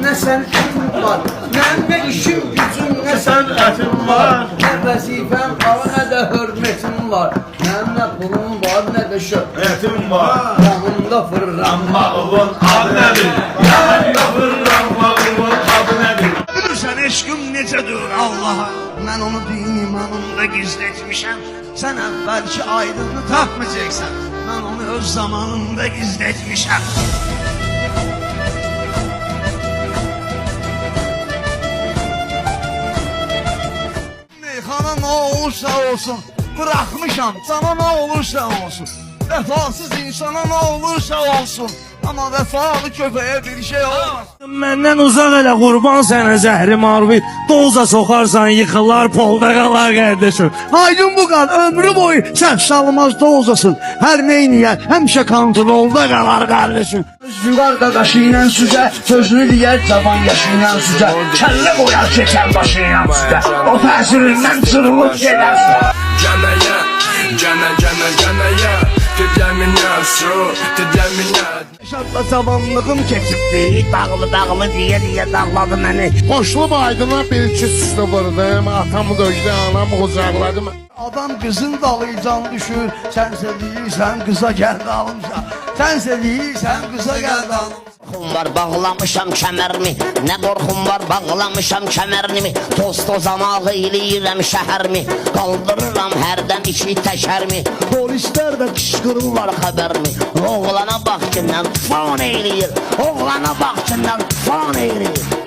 ne sənətim var, nə işim gücüm, nə Sənətim var. Nə vəzifəm var, nə də hörmətim var. Nə pulum var, nə də Şöhretim var. Yanımda fırlanmağımın Adı nədir? Yanımda fırlanmağımın adı nədir? Bilirsən eşqim necədir Allaha. Mən onu din imanımda gizlətmişəm. Sən əvvəlki aydını tapmayacaqsan. Mən onu öz zamanımda gizlətmişəm. Meyxana nə olursa olsun, bıraxmışam, cana nə olursa olsun. Vəfasız insana nə olursa olsun, amma vəfalı köpəyə bir şey olmaz. Məndən uzaq elə qurban sənə zəhri marvi. Doza soxarsan yıxılar, polda qalar qardeşim. Aydın bu qan ömrü boyu səhv salmaz dozasın. Hər neyniyər həmişə kontrolda qalar qardeşim. Vüqar qaqaşı ilə süzə, sözünü deyər cavan yaşı ilə süzə. Kəllə qoyar keçər başı ilə süzə. O təsirindən çırılıb gedərsən. Cənəyə, cənəyə, dedilər minə su, dedilər minə. Şadla cavanlığım keçibdi, dağlı deyə dağladı məni. Boşlu aydına bir iki süslü vurdum. Atamı döydü, anamı qucaqladı. Adam qızın dalıcan düşür, sənsə deyirsən qıza gəl dalımca. Sənsə deyirsən qıza gəl dalımca. Qorxum var bağlamışam kəmərimi, nə qorxum var bağlamışam kəmərini. Toz tozama eləyirəm şəhərimi, qaldırıram hərdən iki təkərimi. Polislər də qışqırırlar xəbərimi. Oğlana bax kimdən tufan eləyir, oğlana bax kimdən tufan eləyir.